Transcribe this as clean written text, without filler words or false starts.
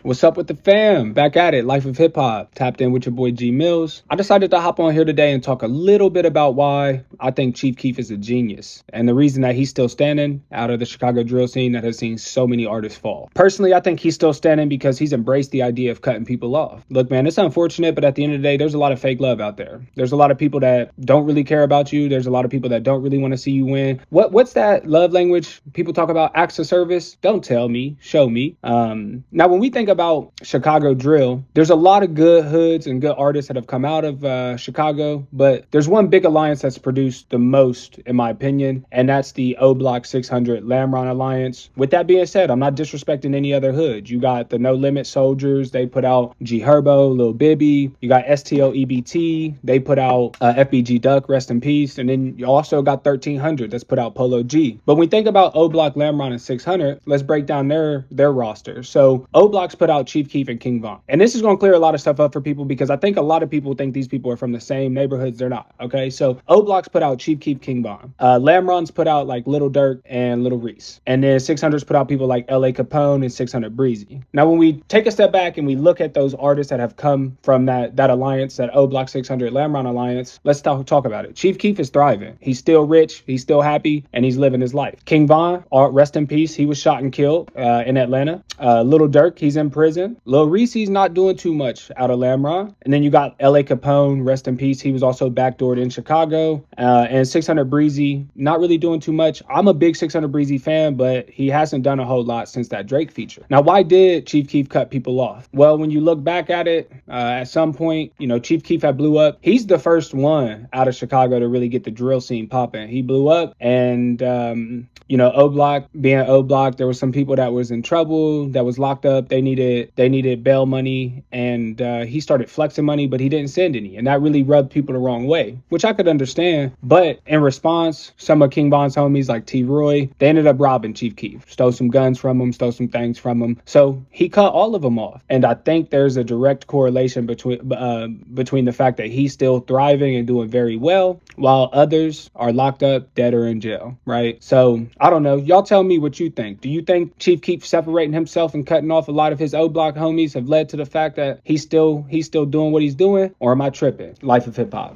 What's up with the fam? Back at it, Life of Hip Hop. Tapped in with your boy G Mills. I decided to hop on here today and talk a little bit about why I think Chief Keef is a genius and the reason that he's still standing out of the Chicago drill scene that has seen so many artists fall. Personally, I think he's still standing because he's embraced the idea of cutting people off. Look, man, it's unfortunate, but at the end of the day, there's a lot of fake love out there. There's a lot of people that don't really care about you. There's a lot of people that don't really want to see you win. What's that love language people talk about? Acts of service? Don't tell me, show me. Now, when we think about Chicago drill, there's a lot of good hoods and good artists that have come out of Chicago, but there's one big alliance that's produced the most, in my opinion, and that's the O Block 600 Lamron Alliance. With that being said, I'm not disrespecting any other hood. You got the No Limit Soldiers, they put out G Herbo, Lil Bibby. You got STO EBT, they put out FBG Duck, rest in peace. And then you also got 1300 that's put out Polo G. But when we think about O Block, Lamron, and 600, let's break down their roster. So O Block's put out Chief Keef and King Von. And this is going to clear a lot of stuff up for people because I think a lot of people think these people are from the same neighborhoods. They're not. Okay, so O Block's put out Chief Keef, King Von. Lamron's put out like Little Durk and Little Reese. And then 600's put out people like LA Capone and 600 Breezy. Now, when we take a step back and we look at those artists that have come from that alliance, that O Block 600 Lamron alliance, let's talk about it. Chief Keef is thriving. He's still rich, he's still happy, and he's living his life. King Von, rest in peace, he was shot and killed in Atlanta. Little Durk, he's in prison. Lil Reese's not doing too much out of Lamron. And then you got LA Capone, rest in peace, he was also backdoored in Chicago. And 600 Breezy, not really doing too much. I'm a big 600 Breezy fan, but he hasn't done a whole lot since that Drake feature. Now, why did Chief Keef cut people off? Well, when you look back at it, at some point, Chief Keef had blew up. He's the first one out of Chicago to really get the drill scene popping. He blew up, and O Block being O Block, there was some people that was in trouble, that was locked up. They needed bail money, and he started flexing money, but he didn't send any, and that really rubbed people the wrong way, which I could understand. But in response, some of King Von's homies like T. Roy, they ended up robbing Chief Keef, stole some guns from him, stole some things from him. So he cut all of them off, and I think there's a direct correlation between the fact that he's still thriving and doing very well, while others are locked up, dead, or in jail, right? So I don't know. Y'all tell me what you think. Do you think Chief Keef separating himself and cutting off a lot of his O Block homies have led to the fact that he's still doing what he's doing, or am I tripping? Life of Hip Hop.